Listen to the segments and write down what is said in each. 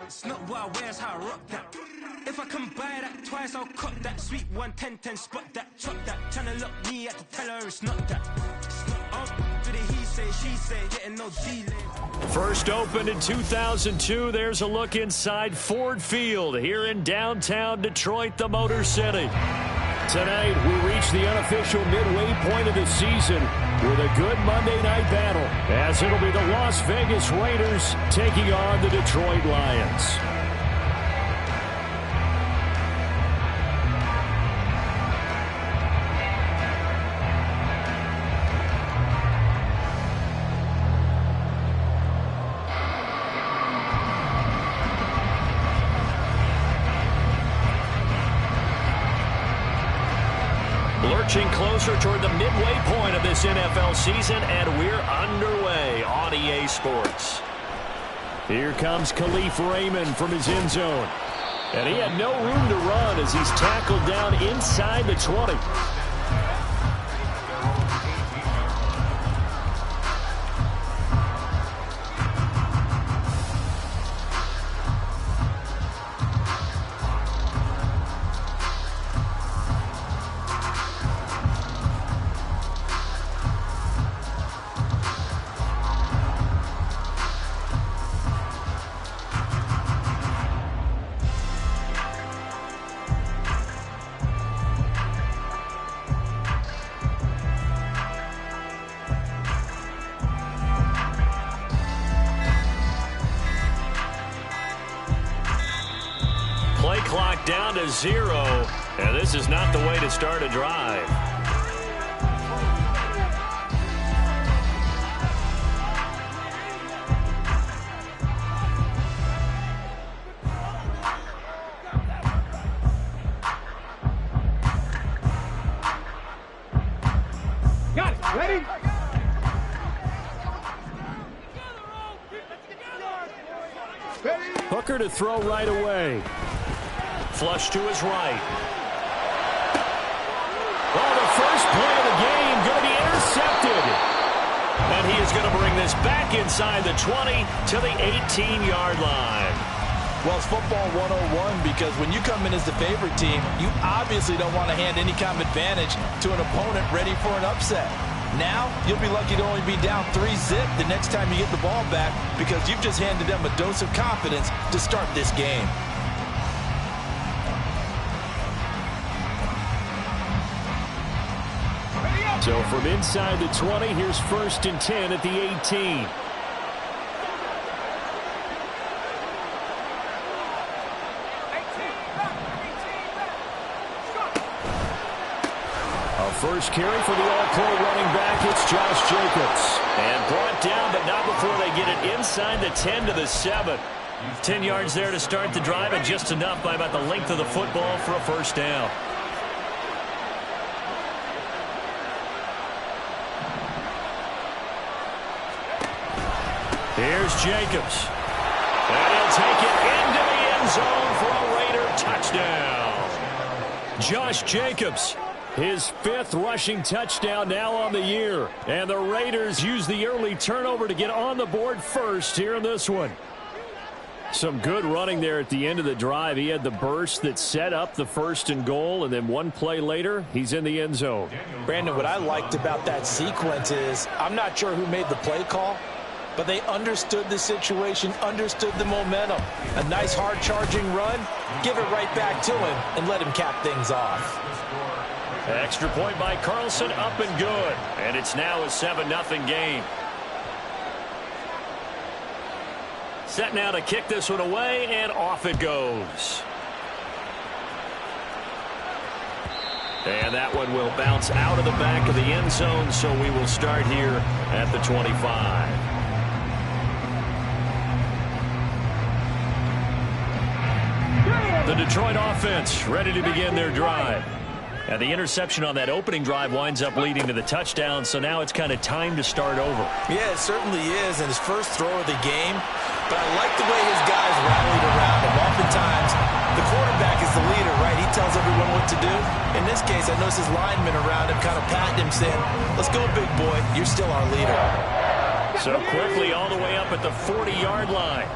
It's not what I wear, it's how I rock that. If I can buy that twice, I'll cut that. Sweet 110, spot that, chop that. Tryna lock me, I have to tell her it's not that. Do the he say, she say, getting no delay. First opened in 2002. There's a look inside Ford Field here in downtown Detroit, the Motor City. Tonight, we reach the unofficial midway point of the season with a good Monday night battle, as it'll be the Las Vegas Raiders taking on the Detroit Lions. Lurching closer toward the midway point of this NFL season, and we're underway on EA Sports. Here comes Khalif Raymond from his end zone. And he had no room to run as he's tackled down inside the 20. Play clock down to 0, and this is not the way to start a drive. Got it. Ready? Hooker to throw right away. Flush to his right. Oh, the first play of the game going to be intercepted. And he is going to bring this back inside the 20 to the 18-yard line. Well, it's football 101 because when you come in as the favorite team, you obviously don't want to hand any kind of advantage to an opponent ready for an upset. Now, you'll be lucky to only be down 3-zip the next time you get the ball back because you've just handed them a dose of confidence to start this game. So from inside the 20, here's 1st and 10 at the 18. A first carry for the All-Pro running back, it's Josh Jacobs. And brought down, but not before they get it inside the 10 to the 7. 10 yards there to start the drive, and just enough by about the length of the football for a first down. Here's Jacobs. And he'll take it into the end zone for a Raider touchdown. Josh Jacobs, his 5th rushing touchdown now on the year. And the Raiders use the early turnover to get on the board first here in this one. Some good running there at the end of the drive. He had the burst that set up the 1st and goal, and then one play later, he's in the end zone. Brandon, what I liked about that sequence is I'm not sure who made the play call, but they understood the situation, understood the momentum. A nice hard-charging run, give it right back to him, and let him cap things off. Extra point by Carlson, up and good. And it's now a 7-0 game. Set now to kick this one away, and off it goes. And that one will bounce out of the back of the end zone, so we will start here at the 25. The Detroit offense ready to begin their drive. And the interception on that opening drive winds up leading to the touchdown, so now it's kind of time to start over. Yeah, it certainly is, and his first throw of the game. But I like the way his guys rallied around him. Oftentimes, the quarterback is the leader, right? He tells everyone what to do. In this case, I noticed his linemen around him kind of patting him, saying, let's go, big boy. You're still our leader. So quickly all the way up at the 40-yard line.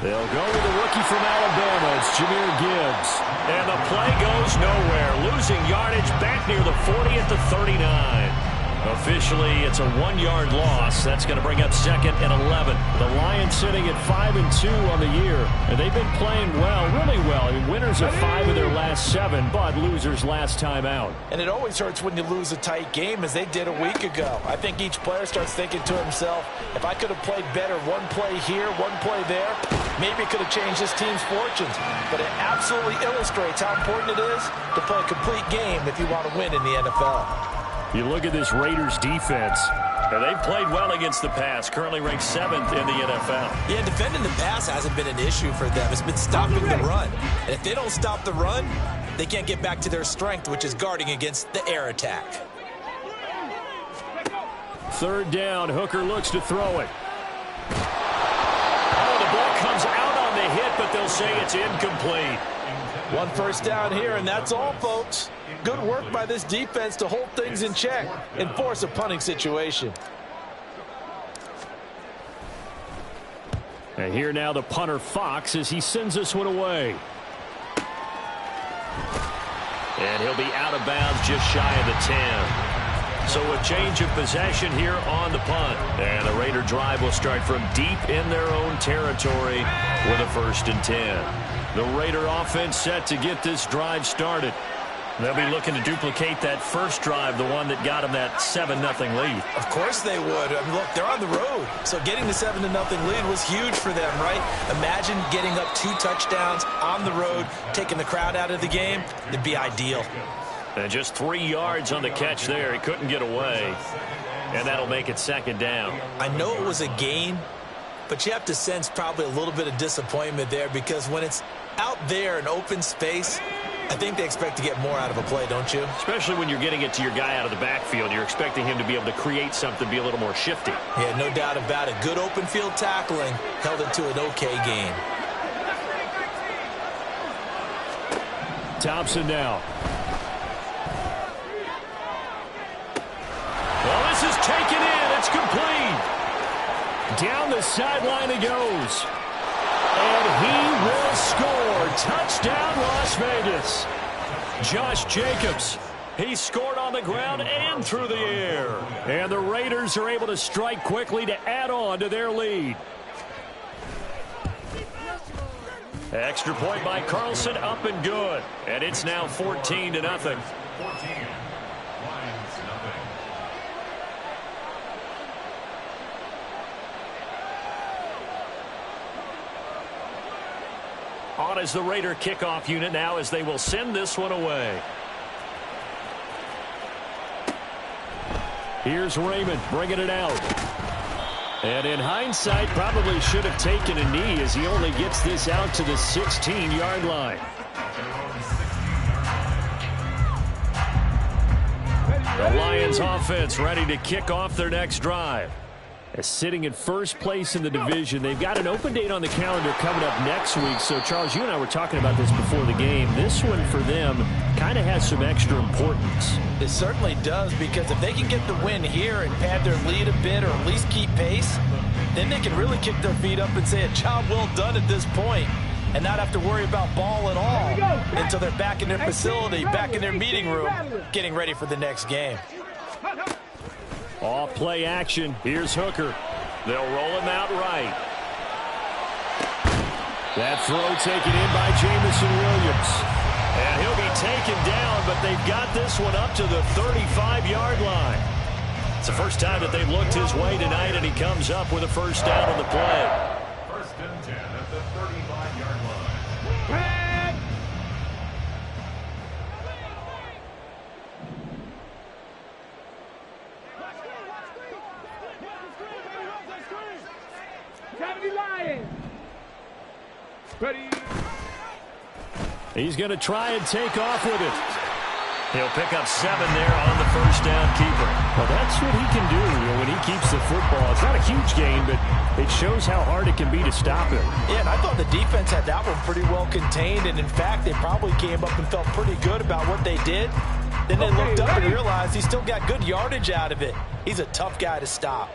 They'll go with the rookie from Alabama. It's Jahmyr Gibbs. And the play goes nowhere. Losing yardage back near the 40 at the 39. Officially, it's a 1-yard loss. That's going to bring up 2nd and 11. The Lions sitting at 5-2 on the year. And they've been playing well, really well. I mean, winners of 5 of their last 7, but losers last time out. And it always hurts when you lose a tight game, as they did a week ago. I think each player starts thinking to himself, if I could have played better one play here, one play there, maybe it could have changed this team's fortunes. But it absolutely illustrates how important it is to play a complete game if you want to win in the NFL. You look at this Raiders defense, and they've played well against the pass, currently ranked 7th in the NFL. Yeah, defending the pass hasn't been an issue for them. It's been stopping the run. And if they don't stop the run, they can't get back to their strength, which is guarding against the air attack. 3rd down, Hooker looks to throw it. Oh, the ball comes out on the hit, but they'll say it's incomplete. 1 first down here, and that's all, folks. Good work by this defense to hold things in check and force a punting situation. And here now the punter Fox as he sends this one away. And he'll be out of bounds just shy of the 10. So a change of possession here on the punt. And the Raider drive will start from deep in their own territory with a 1st and 10. The Raider offense set to get this drive started. They'll be looking to duplicate that first drive, the one that got them that 7-0 lead. Of course they would. I mean, look, they're on the road. So getting the 7-0 lead was huge for them, right? Imagine getting up 2 touchdowns on the road, taking the crowd out of the game. It'd be ideal. And just 3 yards on the catch there. He couldn't get away. And that'll make it 2nd down. I know it was a gain, but you have to sense probably a little bit of disappointment there, because when it's out there in open space, I think they expect to get more out of a play, don't you? Especially when you're getting it to your guy out of the backfield. You're expecting him to be able to create something, be a little more shifty. Yeah, no doubt about it. Good open field tackling held it to an okay game. Thompson now. Well, this is taken in. It's complete. Down the sideline he goes. And he will score. Touchdown, Las Vegas. Josh Jacobs. He scored on the ground and through the air. And the Raiders are able to strike quickly to add on to their lead. Extra point by Carlson, up and good. And it's now 14-0. On as the Raider kickoff unit now, as they will send this one away. Here's Raymond bringing it out. And in hindsight, probably should have taken a knee, as he only gets this out to the 16-yard line. The Lions offense ready to kick off their next drive. As sitting in first place in the division, they've got an open date on the calendar coming up next week. So, Charles, you and I were talking about this before the game. This one for them kind of has some extra importance. It certainly does, because if they can get the win here and pad their lead a bit, or at least keep pace, then they can really kick their feet up and say a job well done at this point, and not have to worry about ball at all until they're back in their facility, back in their meeting room, getting ready for the next game. Off play action. Here's Hooker. They'll roll him out right. That throw taken in by Jameson Williams. And he'll be taken down, but they've got this one up to the 35-yard line. It's the first time that they've looked his way tonight, and he comes up with a 1st down on the play. 1st and 10 at the 35-yard line. Ready. He's going to try and take off with it. He'll pick up 7 there on the 1st down keeper. Well, that's what he can do, when he keeps the football. It's not a huge gain, but it shows how hard it can be to stop him. Yeah, and I thought the defense had that one pretty well contained, and in fact, they probably came up and felt pretty good about what they did. Then they looked up and realized he still got good yardage out of it. He's a tough guy to stop.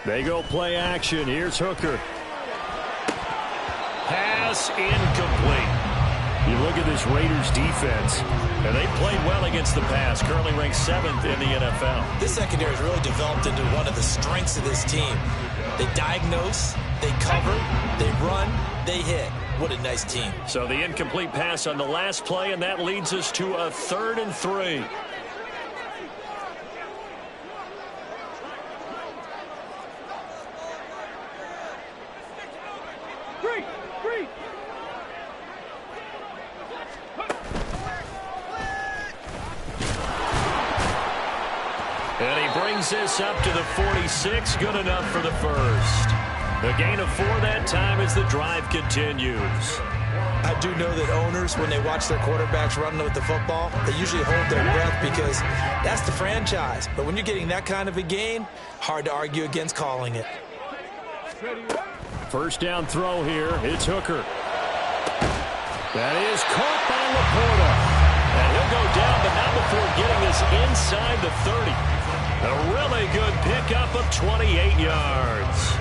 They go play action. Here's Hooker. Pass incomplete. You look at this Raiders defense, and they played well against the pass, currently ranked 7th in the NFL. This secondary has really developed into one of the strengths of this team. They diagnose, they cover, they run, they hit. What a nice team. So the incomplete pass on the last play, and that leads us to a 3rd and 3. And he brings this up to the 46. Good enough for the first. The gain of 4 that time as the drive continues. I do know that owners, when they watch their quarterbacks running with the football, they usually hold their breath because that's the franchise. But when you're getting that kind of a gain, hard to argue against calling it. First down throw here. It's Hooker. That is caught by Laporta. And he'll go down, but not before getting this inside the 30. A really good pickup of 28 yards.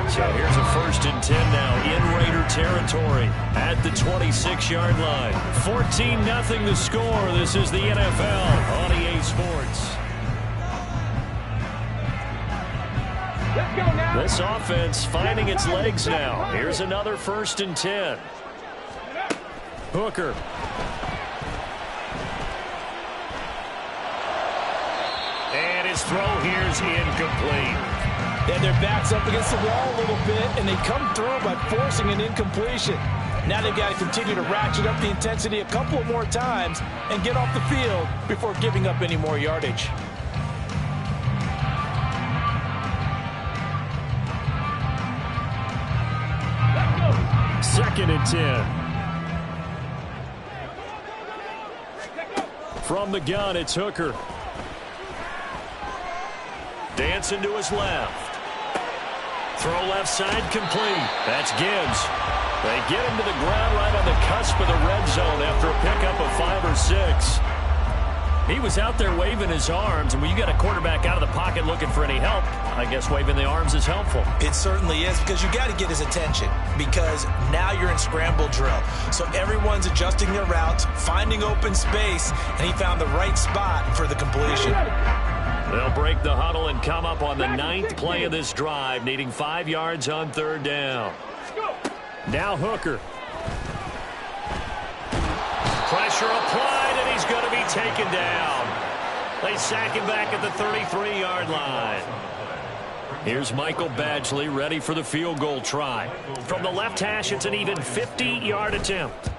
So here's a 1st and 10 now in Raider territory at the 26-yard line. 14-0 the score. This is the NFL on EA Sports. Let's go now. This offense finding its legs now. Here's another 1st and 10. Hooker. And his throw here's incomplete. And their back's up against the wall a little bit, and they come through by forcing an incompletion. Now they've got to continue to ratchet up the intensity a couple of more times and get off the field before giving up any more yardage. Second and 10. From the gun, it's Hooker. Dancing to his left. Throw left side complete. That's Gibbs. They get him to the ground right on the cusp of the red zone after a pickup of 5 or 6. He was out there waving his arms, and when you got a quarterback out of the pocket looking for any help, I guess waving the arms is helpful. It certainly is, because you got to get his attention, because now you're in scramble drill. So everyone's adjusting their routes, finding open space, and he found the right spot for the completion. They'll break the huddle and come up on the 9th play of this drive, needing 5 yards on 3rd down. Now Hooker. Pressure applied, and he's going to be taken down. They sack him back at the 33-yard line. Here's Michael Badgley ready for the field goal try. From the left hash, it's an even 50-yard attempt.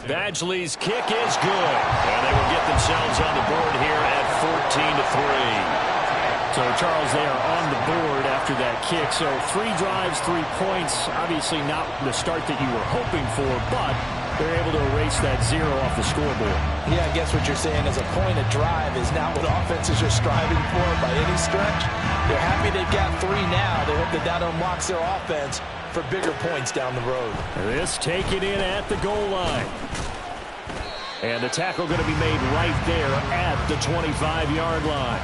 Badgley's kick is good, and they will get themselves on the board here at 14-3. So, Charles, they are on the board after that kick. So 3 drives, 3 points. Obviously not the start that you were hoping for, but they're able to erase that 0 off the scoreboard. Yeah, I guess what you're saying is a point of drive is not what offenses are striving for by any stretch. They're happy they've got 3 now. They hope that that unlocks their offense for bigger points down the road. This taken in at the goal line. And the tackle going to be made right there at the 25-yard line.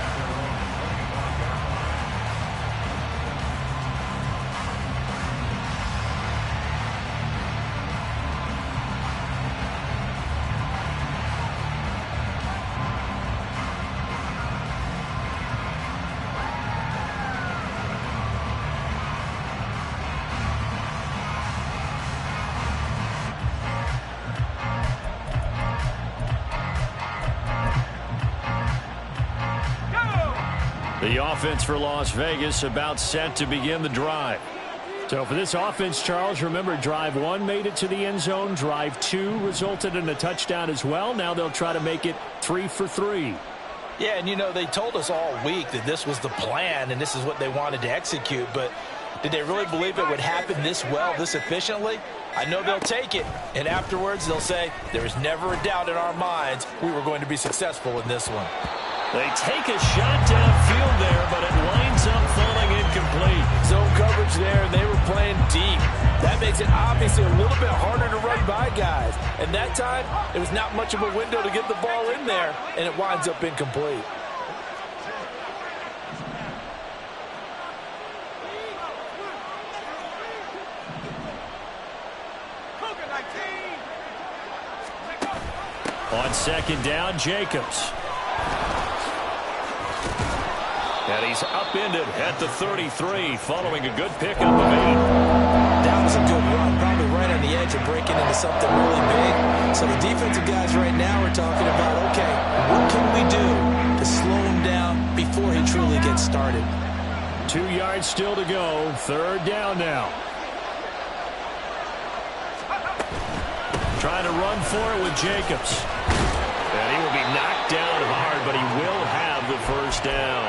The offense for Las Vegas about set to begin the drive. So for this offense, Charles, remember drive 1 made it to the end zone. Drive 2 resulted in a touchdown as well. Now they'll try to make it 3 for 3. Yeah, and you know, they told us all week that this was the plan and this is what they wanted to execute, but did they really believe it would happen this well, this efficiently? I know they'll take it, and afterwards they'll say, there was never a doubt in our minds we were going to be successful in this one. They take a shot downfield there, but it winds up falling incomplete. Zone coverage there, and they were playing deep. That makes it obviously a little bit harder to run by guys. And that time, it was not much of a window to get the ball in there, and it winds up incomplete. On second down, Jacobs. And he's upended at the 33 following a good pickup of 8. That was a good run, probably right on the edge of breaking into something really big. So the defensive guys right now are talking about, okay, what can we do to slow him down before he truly gets started? 2 yards still to go. Third down now. Trying to run for it with Jacobs. And he will be knocked down hard, but he will have the first down.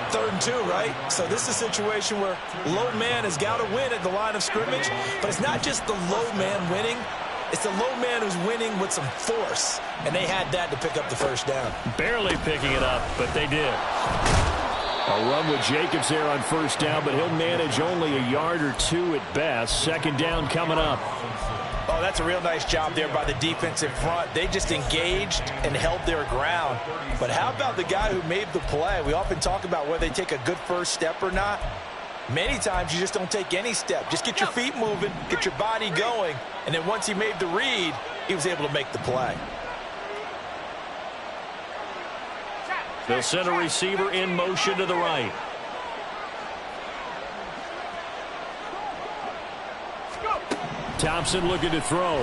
3rd and 2, right? So this is a situation where low man has got to win at the line of scrimmage, but it's not just the low man winning. It's the low man who's winning with some force, and they had that to pick up the first down. Barely picking it up, but they did. A run with Jacobs there on first down, but he'll manage only a yard or 2 at best. Second down coming up. Oh, that's a real nice job there by the defense in front. They just engaged and held their ground. But how about the guy who made the play? We often talk about whether they take a good first step or not. Many times you just don't take any step. Just get your feet moving, get your body going, and then once he made the read, he was able to make the play. They'll send a receiver in motion to the right. Thompson looking to throw.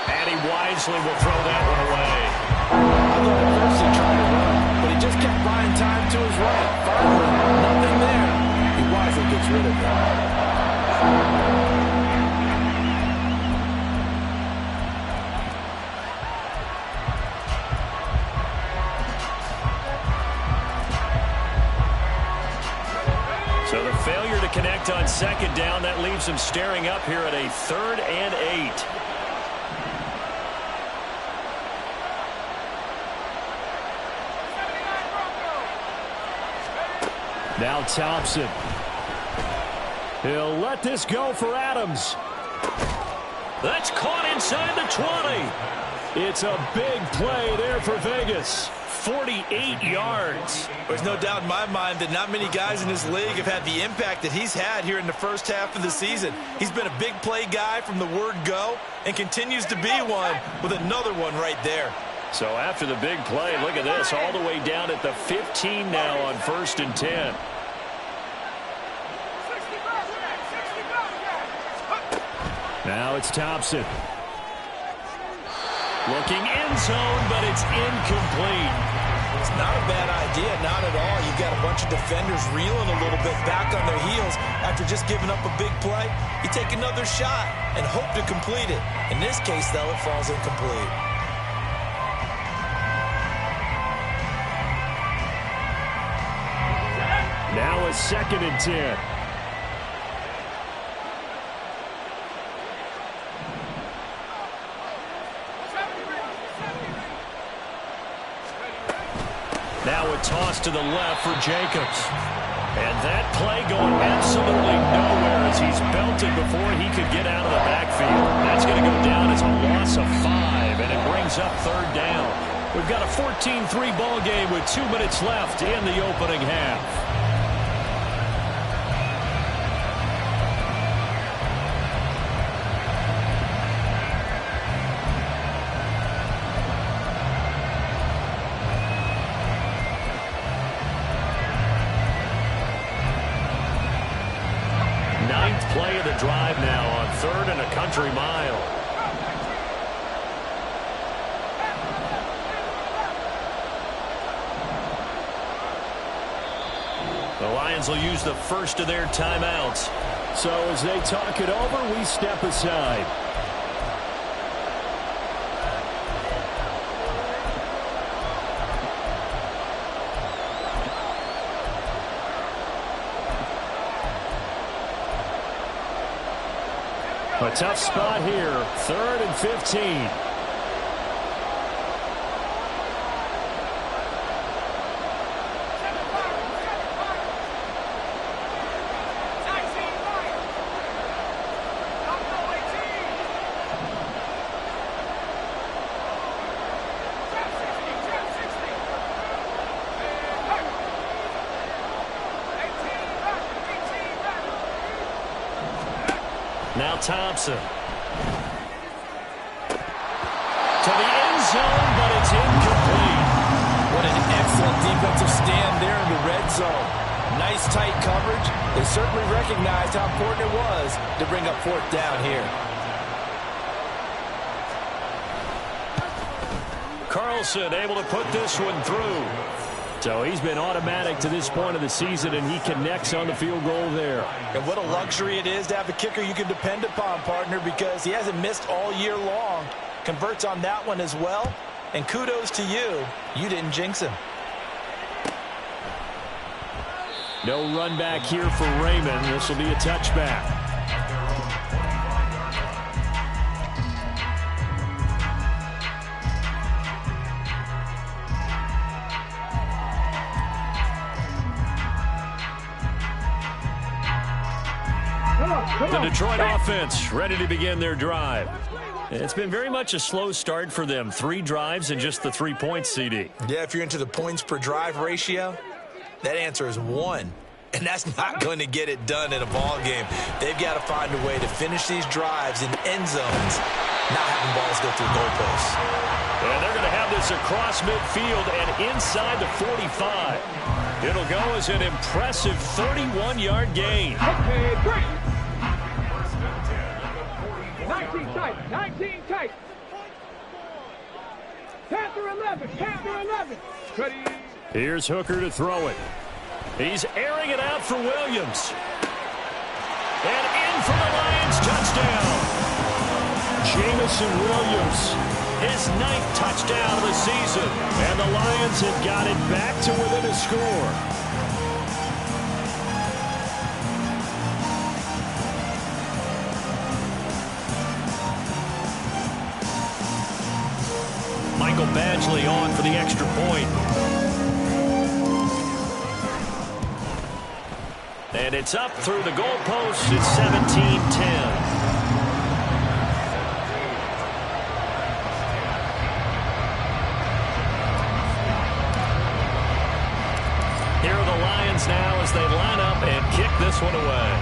And he wisely will throw that one away. I thought at first he tried to run, but he just kept buying time to his right. Finally, nothing there. He wisely gets rid of that. So the failure to connect on second down, that leaves him staring up here at a 3rd and 8. Now Thompson. He'll let this go for Adams. That's caught inside the 20. It's a big play there for Vegas. 48 yards. There's no doubt in my mind that not many guys in this league have had the impact that he's had here in the first half of the season. He's been a big play guy from the word go and continues to be one with another one right there. So after the big play, look at this, all the way down at the 15 now on 1st and 10. Now it's Thompson. Looking end zone, but it's incomplete. It's not a bad idea, not at all. You've got a bunch of defenders reeling a little bit back on their heels after just giving up a big play. You take another shot and hope to complete it. In this case, though, it falls incomplete. Now a 2nd and 10. Now a toss to the left for Jacobs. And that play going absolutely nowhere as he's belted before he could get out of the backfield. That's going to go down as a loss of 5, and it brings up 3rd down. We've got a 14-3 ball game with 2 minutes left in the opening half. Play of the drive now on 3rd and a country mile. The Lions will use the first of their timeouts. So as they talk it over, we step aside. A tough spot here, 3rd and 15. Now Thompson. zone, but it's incomplete. What an excellent defensive stand there in the red zone. Nice tight coverage. They certainly recognized how important it was to bring up fourth down here. Carlson able to put this one through. So he's been automatic to this point of the season, and he connects on the field goal there. And what a luxury it is to have a kicker you can depend upon, partner, because he hasn't missed all year long. Converts on that one as well. And kudos to you. You didn't jinx him. No run back here for Raymond. This will be a touchback. The Detroit offense ready to begin their drive. It's been very much a slow start for them. 3 drives and just the 3 points, CD. Yeah, if you're into the points per drive ratio, that answer is 1. And that's not going to get it done in a ball game. They've got to find a way to finish these drives in end zones, not having balls go through goalposts. And they're going to have this across midfield and inside the 45. It'll go as an impressive 31-yard gain. Okay, great. 19 tight, 19 tight. Panther 11, Panther 11. Ready. Here's Hooker to throw it. He's airing it out for Williams. And in for the Lions touchdown. Jameson Williams, his 9th touchdown of the season. And the Lions have got it back to within a score. Michael Badgley on for the extra point. And it's up through the goalpost. It's 17-10. Here are the Lions now as they line up and kick this one away.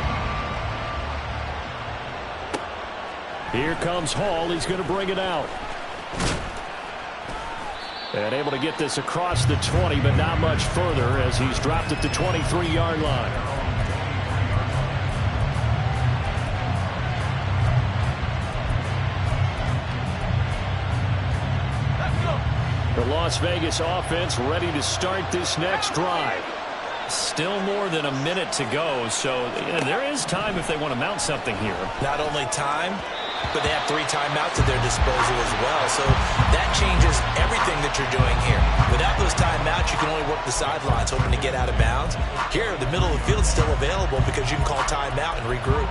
Here comes Hall. He's going to bring it out. And able to get this across the 20, but not much further as he's dropped at the 23-yard line. The Las Vegas offense ready to start this next drive. Still more than a minute to go, so there is time if they want to mount something here. Not only time, but they have 3 timeouts at their disposal as well. So that changes everything that you're doing here. Without those timeouts, you can only work the sidelines, hoping to get out of bounds. Here, the middle of the field is still available because you can call timeout and regroup.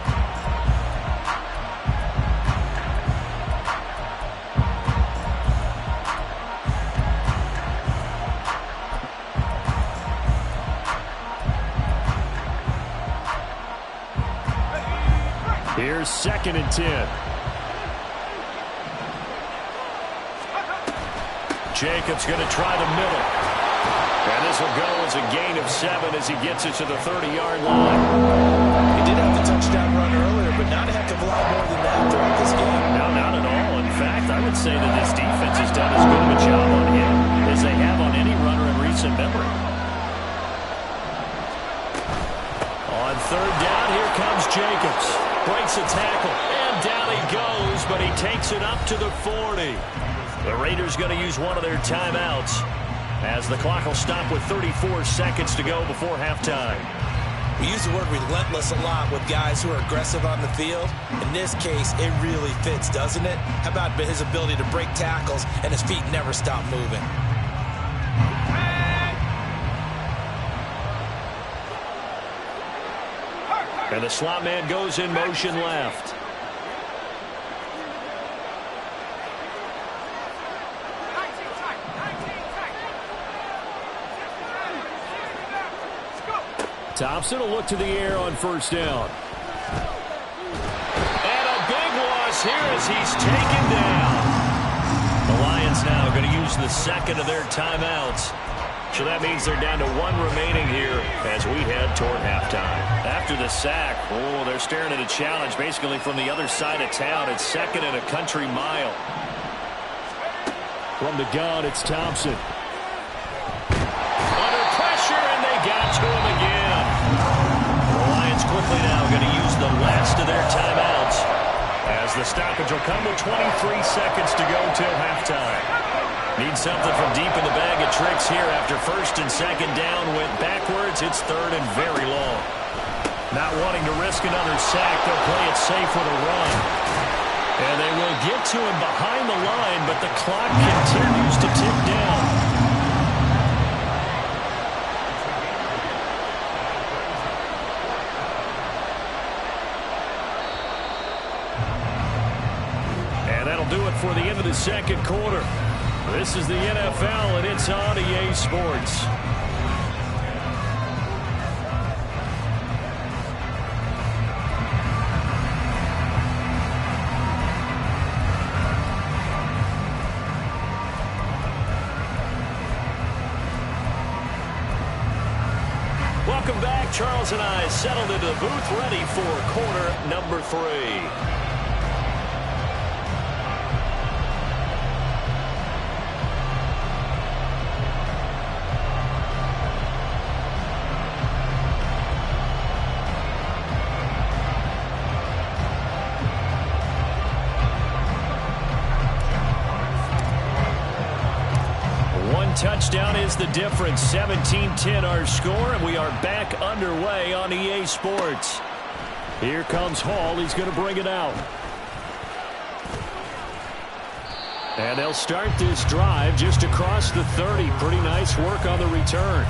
Here's 2nd and 10. Jacobs going to try the middle. And this will go as a gain of 7 as he gets it to the 30-yard line. He did have the touchdown run earlier, but not a heck of a lot more than that throughout this game. No, not at all. In fact, I would say that this defense has done as good of a job on him as they have on any runner in recent memory. On 3rd down, here comes Jacobs. Breaks a tackle, and down he goes, but he takes it up to the 40. The Raiders going to use one of their timeouts as the clock will stop with 34 seconds to go before halftime. We use the word relentless a lot with guys who are aggressive on the field. In this case, it really fits, doesn't it? How about his ability to break tackles and his feet never stop moving? And the slot man goes in motion left. Thompson will look to the air on 1st down. And a big loss here as he's taken down. The Lions now going to use the 2nd of their timeouts. So that means they're down to 1 remaining here as we head toward halftime. After the sack, they're staring at a challenge basically from the other side of town. It's 2nd and a country mile. From the gun, it's Thompson. Under pressure, and they got to him again. The Lions quickly now going to use the last of their timeouts, as the stoppage will come with 23 seconds to go till halftime. Need something from deep in the bag of tricks here after first and second down went backwards. It's third and very long. Not wanting to risk another sack, they'll play it safe with a run. And they will get to him behind the line, but the clock continues to tick down. And that'll do it for the end of the second quarter. This is the NFL, and it's on EA Sports. Welcome back. Charles and I settled into the booth, ready for quarter number 3. Touchdown is the difference. 17-10 our score, and we are back underway on EA Sports. Here comes Hall. He's going to bring it out. And they'll start this drive just across the 30. Pretty nice work on the return.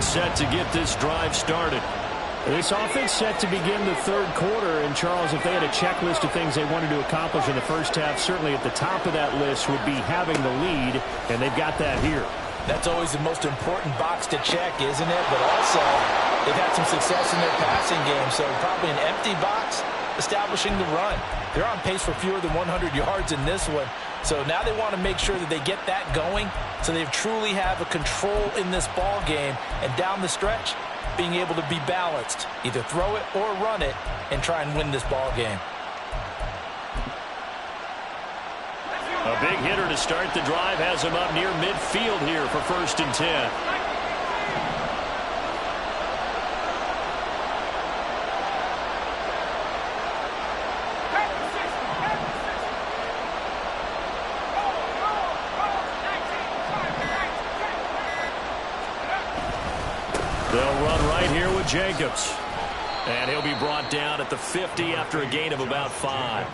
Set to get this drive started. This offense set to begin the third quarter, and Charles, if they had a checklist of things they wanted to accomplish in the first half, certainly at the top of that list would be having the lead, and they've got that here. That's always the most important box to check, isn't it? But also, they've had some success in their passing game, so probably an empty box establishing the run. They're on pace for fewer than 100 yards in this one, so now they want to make sure that they get that going so they truly have a control in this ball game, and down the stretch, being able to be balanced, either throw it or run it, and try and win this ball game. A big hitter to start the drive has him up near midfield here for 1st and 10. They'll run right here with Jacobs. And he'll be brought down at the 50 after a gain of about 5.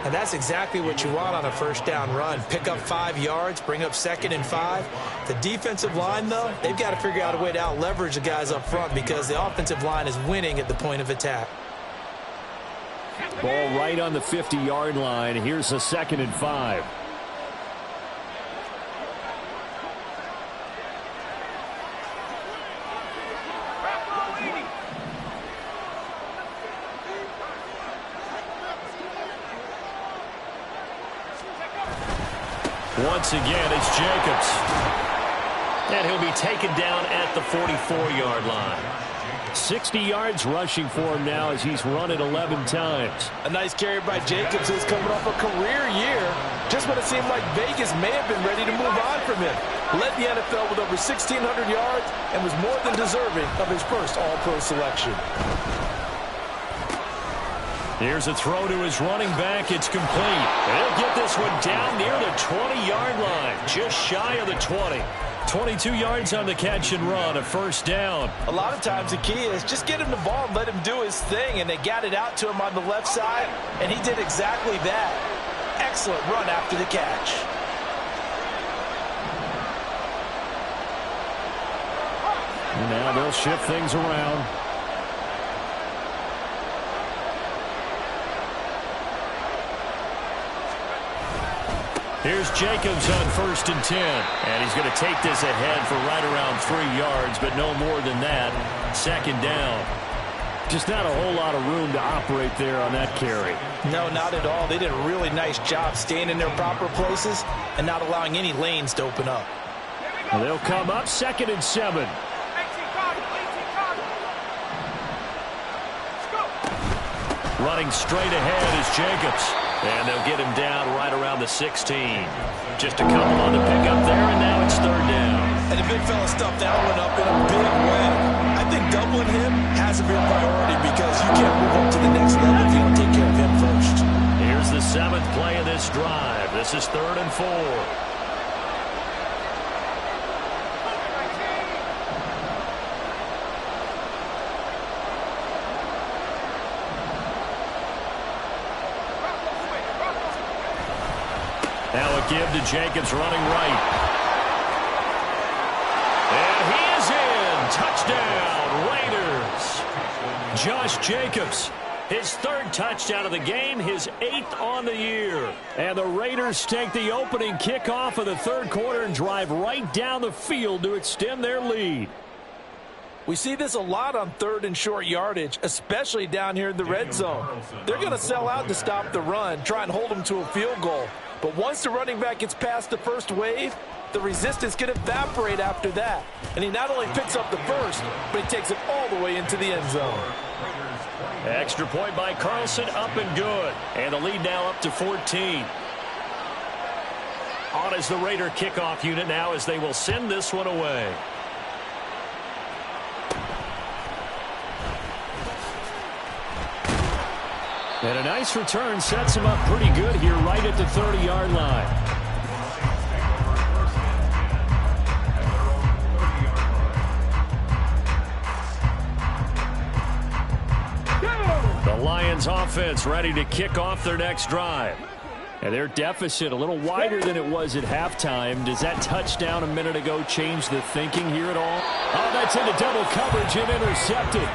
And that's exactly what you want on a first down run. Pick up 5 yards, bring up 2nd and 5. The defensive line, though, they've got to figure out a way to out-leverage the guys up front because the offensive line is winning at the point of attack. Ball right on the 50-yard line. Here's a 2nd and 5. Once again, it's Jacobs. And he'll be taken down at the 44-yard line. 60 yards rushing for him now as he's run it 11 times. A nice carry by Jacobs, who's coming off a career year. Just when it seemed like Vegas may have been ready to move on from him. Led the NFL with over 1,600 yards and was more than deserving of his first All-Pro selection. Here's a throw to his running back. It's complete. He'll get this one down near the 20-yard line, just shy of the 20. 22 yards on the catch and run, a 1st down. A lot of times the key is just get him the ball and let him do his thing, and they got it out to him on the left side, and he did exactly that. Excellent run after the catch. And now they'll shift things around. Here's Jacobs on 1st and 10. And he's going to take this ahead for right around 3 yards, but no more than that. 2nd down. Just not a whole lot of room to operate there on that carry. No, not at all. They did a really nice job staying in their proper places and not allowing any lanes to open up. Well, they'll come up 2nd and 7. Running straight ahead is Jacobs. And they'll get him down right around the 16. Just a couple on the pickup there, and now it's 3rd down. And the big fella stuffed that one up in a big way. I think doubling him has to be a priority because you can't move up to the next level if you don't take care of him first. Here's the 7th play of this drive. This is 3rd and 4. Now a give to Jacobs running right. And he is in. Touchdown, Raiders. Josh Jacobs, his 3rd touchdown of the game, his 8th on the year. And the Raiders take the opening kickoff of the 3rd quarter and drive right down the field to extend their lead. We see this a lot on 3rd and short yardage, especially down here in the red zone. They're going to sell out to stop the run, try and hold them to a field goal. But once the running back gets past the first wave, the resistance can evaporate after that. And he not only picks up the first, but he takes it all the way into the end zone. Extra point by Carlson, up and good. And the lead now up to 14. On is the Raider kickoff unit now as they will send this one away. And a nice return sets him up pretty good here right at the 30-yard line. The Lions offense ready to kick off their next drive. And their deficit a little wider than it was at halftime. Does that touchdown a minute ago change the thinking here at all? Oh, that's into double coverage and intercepted.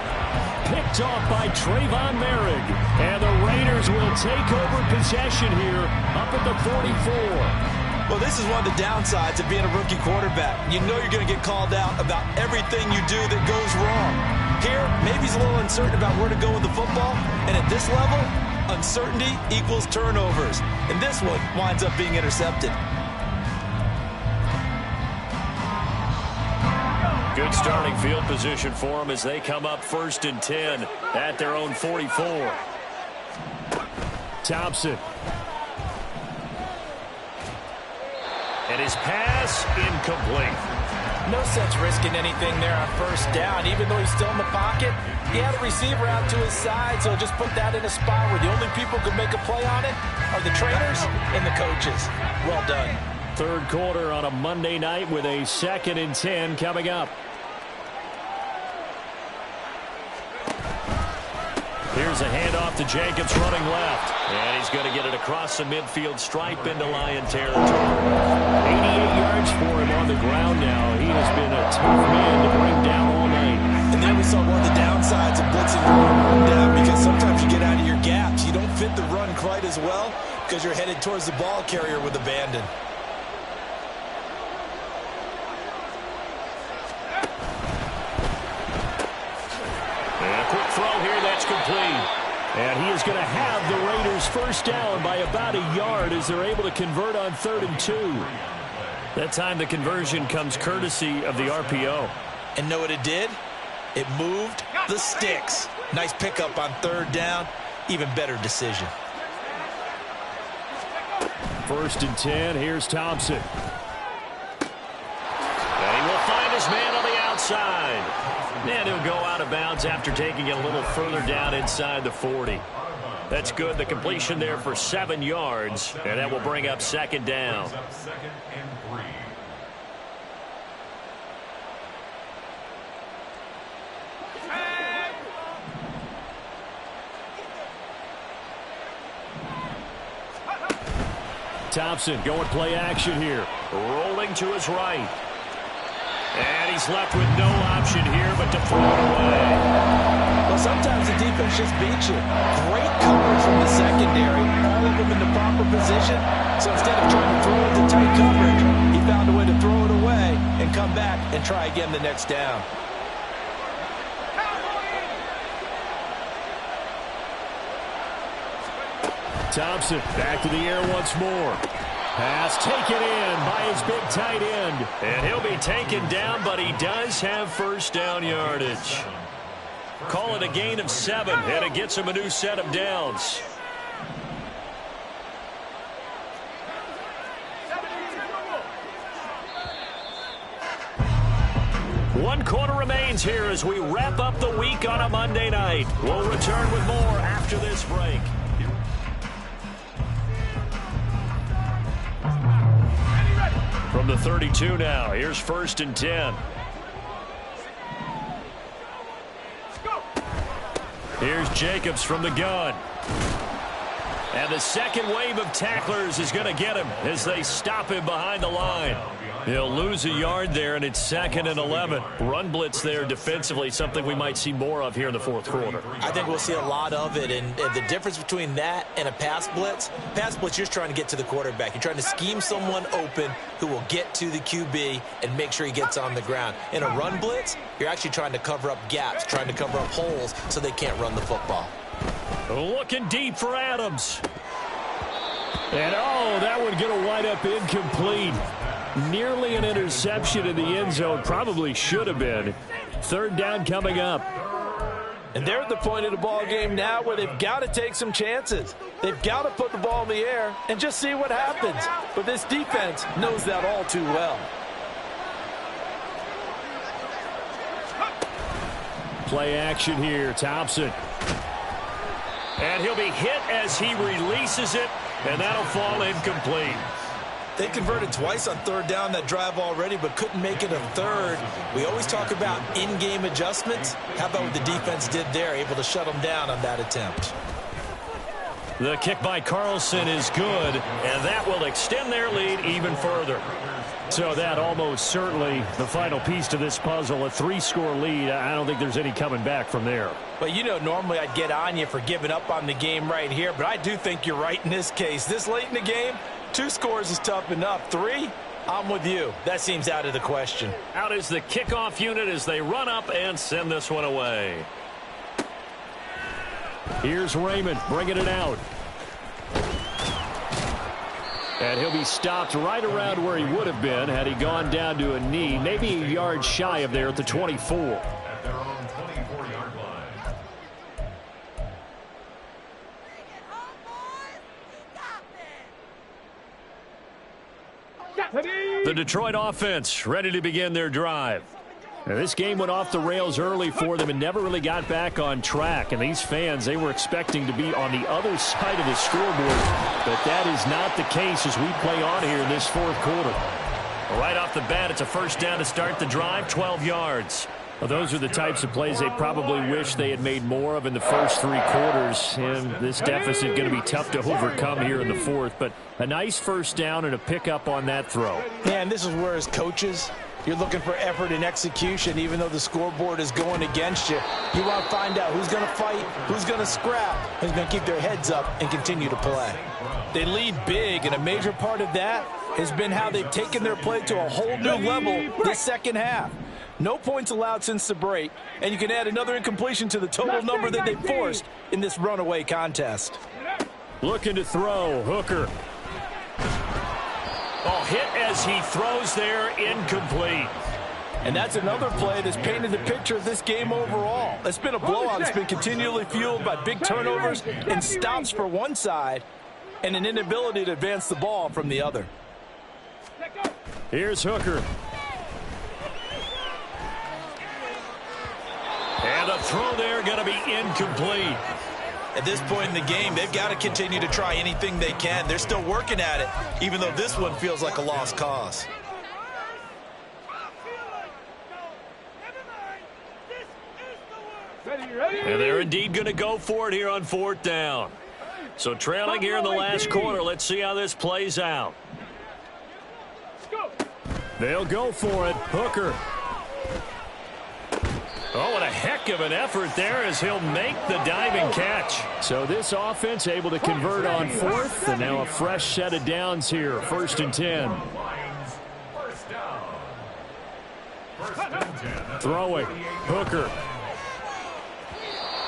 Picked off by Trayvon Merrick. And the Raiders will take over possession here up at the 44. Well, this is one of the downsides of being a rookie quarterback. You know you're going to get called out about everything you do that goes wrong. Here, maybe he's a little uncertain about where to go with the football. And at this level, uncertainty equals turnovers. And this one winds up being intercepted. Good starting field position for them as they come up 1st and 10 at their own 44. Thompson. And his pass incomplete. No sense risking anything there on 1st down. Even though he's still in the pocket, he had a receiver out to his side, so just put that in a spot where the only people who can make a play on it are the trainers and the coaches. Well done. 3rd quarter on a Monday night with a 2nd and 10 coming up. Here's a handoff to Jacobs running left. And he's going to get it across the midfield stripe into Lion territory. 88 yards for him on the ground now. He has been a tough man to bring down all night. And there we saw one of the downsides of blitzing run down, because sometimes you get out of your gaps. You don't fit the run quite as well because you're headed towards the ball carrier with abandon. Quick throw here, that's complete. And he is going to have the Raiders 1st down by about a yard as they're able to convert on 3rd and 2. That time the conversion comes courtesy of the RPO. And know what it did? It moved the sticks. Nice pickup on 3rd down. Even better decision. 1st and 10, here's Thompson. And he will find his man on the outside. And he'll go out of bounds after taking it a little further down inside the 40. That's good. The completion there for 7 yards. And that will bring up 2nd down. Thompson going play action here. Rolling to his right. And he's left with no option here but to throw it away. Well, sometimes the defense just beats you. Great coverage from the secondary, all of them in the proper position. So instead of trying to throw into tight coverage, he found a way to throw it away and come back and try again the next down. Thompson back to the air once more. Pass taken in by his big tight end. And he'll be taken down, but he does have first down yardage. Call it a gain of 7, and it gets him a new set of downs. One quarter remains here as we wrap up the week on a Monday night. We'll return with more after this break. From the 32 now, here's 1st and 10. Here's Jacobs from the gun. And the second wave of tacklers is going to get him as they stop him behind the line. He'll lose a yard there, and it's 2nd and 11. Run blitz there defensively, something we might see more of here in the 4th quarter. I think we'll see a lot of it, and the difference between that and a pass blitz, you're just trying to get to the quarterback. You're trying to scheme someone open who will get to the QB and make sure he gets on the ground. In a run blitz, you're actually trying to cover up gaps, trying to cover up holes so they can't run the football. Looking deep for Adams. And, oh, that one going to wind up incomplete. Nearly an interception in the end zone. Probably should have been. 3rd down coming up. And they're at the point of the ball game now where they've got to take some chances. They've got to put the ball in the air and just see what happens. But this defense knows that all too well. Play action here. Thompson. And he'll be hit as he releases it, and that'll fall incomplete. They converted twice on 3rd down that drive already, but couldn't make it a 3rd. We always talk about in-game adjustments. How about what the defense did there, able to shut them down on that attempt? The kick by Carlson is good, and that will extend their lead even further. So that almost certainly the final piece to this puzzle, a 3-score lead. I don't think there's any coming back from there. But you know, normally I'd get on you for giving up on the game right here, but I do think you're right in this case. This late in the game, 2 scores is tough enough. 3, I'm with you. That seems out of the question. Out is the kickoff unit as they run up and send this one away. Here's Raymond bringing it out. And he'll be stopped right around where he would have been had he gone down to a knee, maybe a yard shy of there at the 24. At their own 24-yard line. The Detroit offense ready to begin their drive. Now, this game went off the rails early for them and never really got back on track. And these fans, they were expecting to be on the other side of the scoreboard. But that is not the case as we play on here in this 4th quarter. Right off the bat, it's a 1st down to start the drive, 12 yards. Well, those are the types of plays they probably wish they had made more of in the first 3 quarters. And this deficit going to be tough to overcome here in the 4th. But a nice 1st down and a pickup on that throw. Yeah, and this is where as coaches, you're looking for effort and execution, even though the scoreboard is going against you. You want to find out who's going to fight, who's going to scrap, who's going to keep their heads up and continue to play. They lead big, and a major part of that has been how they've taken their play to a whole new level this second half. No points allowed since the break, and you can add another incompletion to the total number that they forced in this runaway contest. Looking to throw, Hooker. Oh, hit as he throws there, incomplete. And that's another play that's painted the picture of this game overall. It's been a blowout. It's been continually fueled by big turnovers and stops for one side and an inability to advance the ball from the other. Here's Hooker. And the throw there going to be incomplete. At this point in the game, they've got to continue to try anything they can. They're still working at it, even though this one feels like a lost cause. And they're indeed going to go for it here on 4th down. So trailing here in the last quarter, let's see how this plays out. They'll go for it. Hooker Oh, what a heck of an effort there as he'll make the diving catch. So this offense able to convert on fourth, and now a fresh set of downs here, 1st and 10. Throwing, Hooker.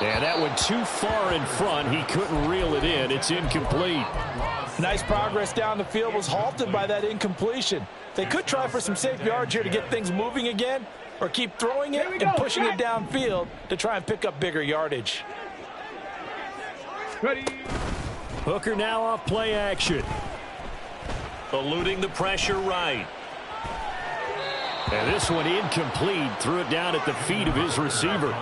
And that went too far in front. He couldn't reel it in. It's incomplete. Nice progress down the field was halted by that incompletion. They could try for some safe yards here to get things moving again, or keep throwing it and pushing it downfield to try and pick up bigger yardage. Hooker now off play action. Eluding the pressure right. And this one incomplete. Threw it down at the feet of his receiver.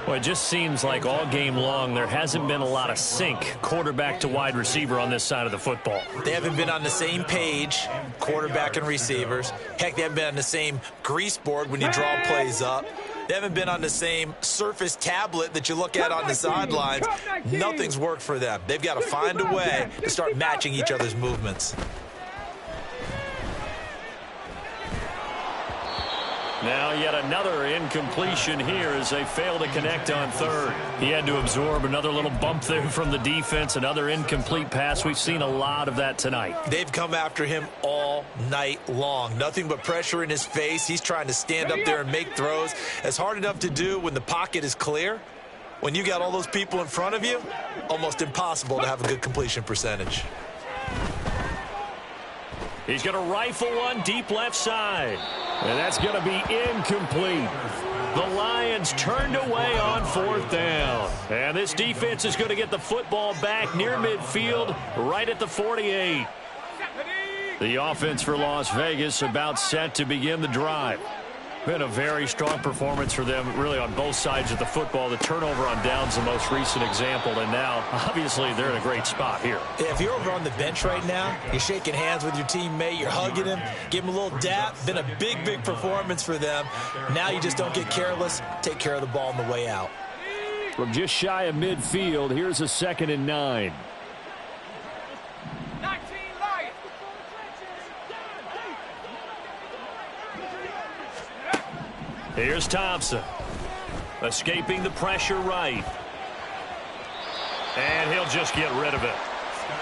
Well, it just seems like all game long there hasn't been a lot of sync quarterback to wide receiver on this side of the football. They haven't been on the same page, quarterback and receivers. Heck, they haven't been on the same grease board when you draw plays up. They haven't been on the same Surface tablet that you look at on the sidelines. Nothing's worked for them. They've got to find a way to start matching each other's movements. Now yet another incompletion here as they fail to connect on third. He had to absorb another little bump there from the defense, another incomplete pass. We've seen a lot of that tonight. They've come after him all night long. Nothing but pressure in his face. He's trying to stand up there and make throws. It's hard enough to do when the pocket is clear. When you got all those people in front of you, almost impossible to have a good completion percentage. He's going to rifle one deep left side. And that's going to be incomplete. The Lions turned away on 4th down. And this defense is going to get the football back near midfield, right at the 48. The offense for Las Vegas about set to begin the drive. Been a very strong performance for them, really, on both sides of the football. The turnover on downs, the most recent example, and now, obviously, they're in a great spot here. If you're over on the bench right now, you're shaking hands with your teammate, you're hugging him, give him a little dap. Been a big, big performance for them. Now you just don't get careless. Take care of the ball on the way out. From just shy of midfield, here's a 2nd and 9. Here's Thompson. Escaping the pressure right. And he'll just get rid of it.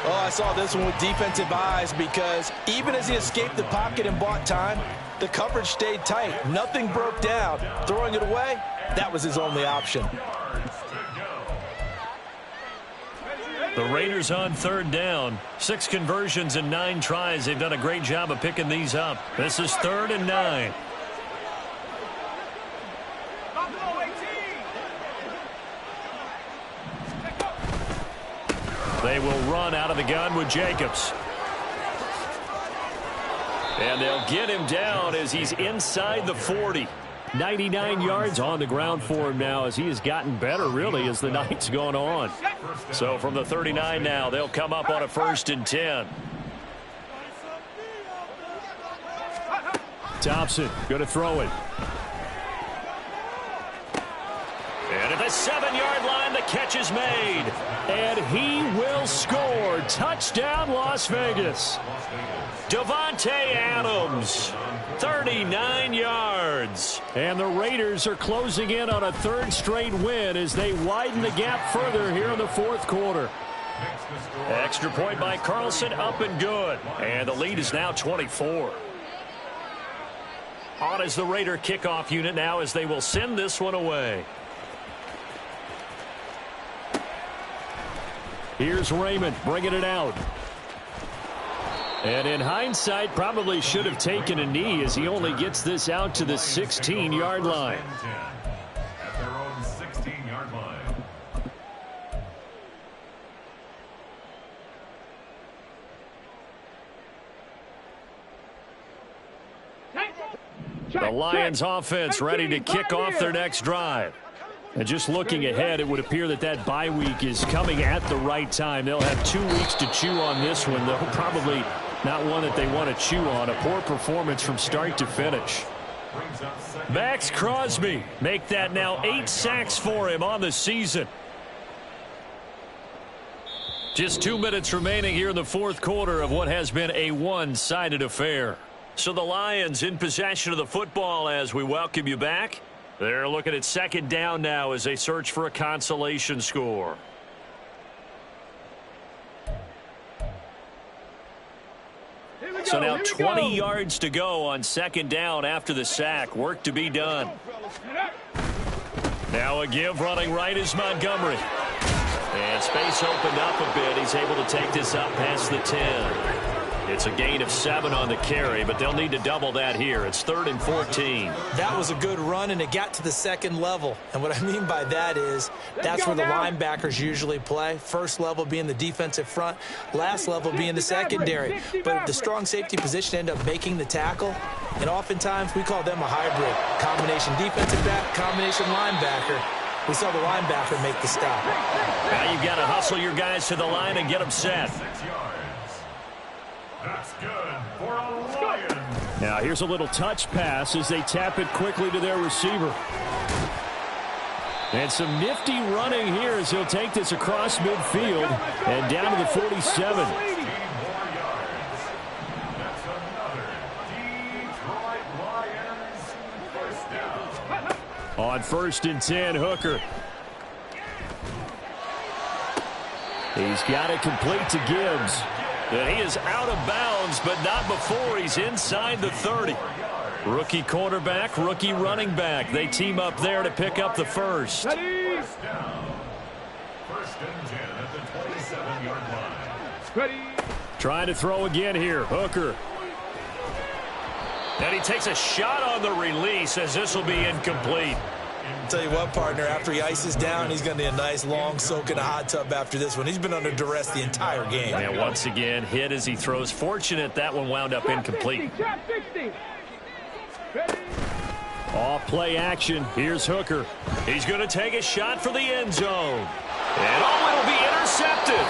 Oh, I saw this one with defensive eyes because even as he escaped the pocket and bought time, the coverage stayed tight. Nothing broke down. Throwing it away, that was his only option. The Raiders on 3rd down. 6 conversions and 9 tries. They've done a great job of picking these up. This is 3rd and 9. They will run out of the gun with Jacobs. And they'll get him down as he's inside the 40. 99 yards on the ground for him now as he has gotten better, really, as the night's gone on. So from the 39 now, they'll come up on a 1st and 10. Thompson going to throw it. And at the 7-yard line, the catch is made. And he will score. Touchdown, Las Vegas. Davante Adams, 39 yards. And the Raiders are closing in on a 3rd straight win as they widen the gap further here in the 4th quarter. Extra point by Carlson, up and good. And the lead is now 24. On is the Raider kickoff unit now as they will send this one away. Here's Raymond bringing it out. And in hindsight, probably should have taken a knee as he only gets this out to the 16-yard line. At their own 16-yard line. The Lions offense ready to kick off their next drive. And just looking ahead, it would appear that that bye week is coming at the right time. They'll have 2 weeks to chew on this one, though probably not one that they want to chew on. A poor performance from start to finish. Max Crosby, make that now 8 sacks for him on the season. Just 2 minutes remaining here in the 4th quarter of what has been a one-sided affair. So the Lions in possession of the football as we welcome you back. They're looking at second down now as they search for a consolation score. So now 20 yards to go on second down after the sack. Work to be done. Now a give running right is Montgomery. And space opened up a bit. He's able to take this up past the 10. It's a gain of 7 on the carry, but they'll need to double that here. It's 3rd and 14. That was a good run, and it got to the second level. And what I mean by that is that's where the linebackers usually play. First level being the defensive front, last level being the secondary. But the strong safety position end up making the tackle, and oftentimes we call them a hybrid. Combination defensive back, combination linebacker. We saw the linebacker make the stop. Now you've got to hustle your guys to the line and get them set. 6 yards. That's good for a Lion. Now here's a little touch pass as they tap it quickly to their receiver. And some nifty running here as he'll take this across midfield and down to the 47. 8 more yards. That's another Detroit Lions first down. On 1st and 10, Hooker. He's got it complete to Gibbs. And he is out of bounds, but not before he's inside the 30. Rookie quarterback, rookie running back. They team up there to pick up the first. First down. 1st and 10 at the 27-yard line. Ready. Trying to throw again here. Hooker. And he takes a shot on the release as this will be incomplete. Tell you what, partner, after he ices down, he's going to need a nice long soak in a hot tub after this one. He's been under duress the entire game. And once again, hit as he throws. Fortunate that one wound up incomplete. Trap 60. Ready. Off play action. Here's Hooker. He's going to take a shot for the end zone. And it'll be intercepted.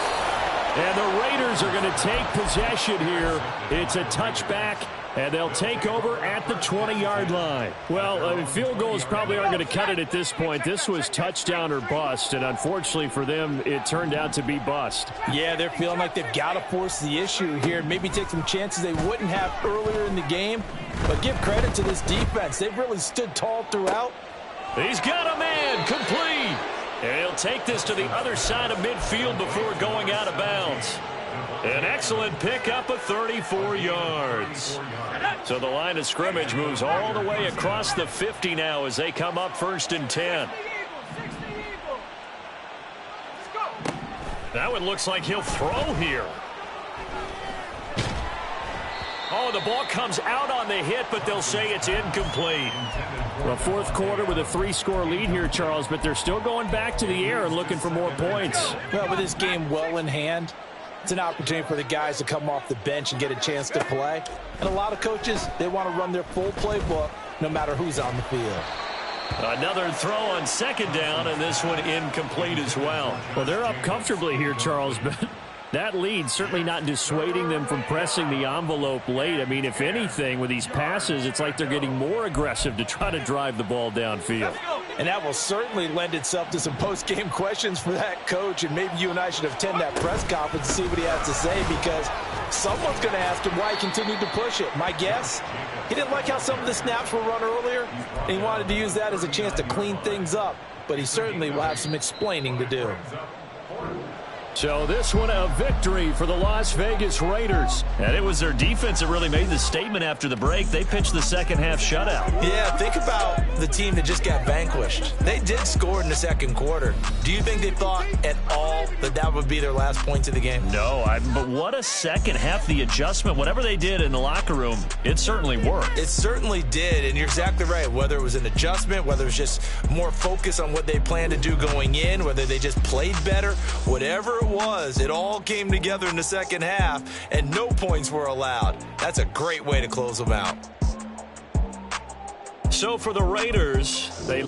And the Raiders are going to take possession here. It's a touchback, and they'll take over at the 20-yard line. Well, field goals probably aren't going to cut it at this point. This was touchdown or bust, and unfortunately for them, it turned out to be bust. Yeah, they're feeling like they've got to force the issue here, maybe take some chances they wouldn't have earlier in the game. But give credit to this defense. They've really stood tall throughout. He's got a man complete. And he'll take this to the other side of midfield before going out of bounds. An excellent pickup of 34 yards. So the line of scrimmage moves all the way across the 50 now as they come up 1st and 10. That one looks like he'll throw here. Oh, the ball comes out on the hit, but they'll say it's incomplete. Well, 4th quarter with a 3-score lead here, Charles, but they're still going back to the air and looking for more points. Well, with this game well in hand, it's an opportunity for the guys to come off the bench and get a chance to play. And a lot of coaches, they want to run their full playbook no matter who's on the field. Another throw on 2nd down, and this one incomplete as well. Well, they're up comfortably here, Charles, but that lead certainly not dissuading them from pressing the envelope late. I mean, if anything, with these passes, it's like they're getting more aggressive to try to drive the ball downfield. And that will certainly lend itself to some post-game questions for that coach, and maybe you and I should attend that press conference to see what he has to say, because someone's going to ask him why he continued to push it. My guess, he didn't like how some of the snaps were run earlier, and he wanted to use that as a chance to clean things up, but he certainly will have some explaining to do. So this one a victory for the Las Vegas Raiders. And it was their defense that really made the statement after the break. They pitched the second-half shutout. Yeah, think about the team that just got vanquished. They did score in the 2nd quarter. Do you think they thought at all that that would be their last points of the game? No, but what a second half. The adjustment, whatever they did in the locker room, it certainly worked. It certainly did, and you're exactly right. Whether it was an adjustment, whether it was just more focus on what they planned to do going in, whether they just played better, whatever it was, it all came together in the 2nd half, and no points were allowed. That's a great way to close them out. So for the Raiders, they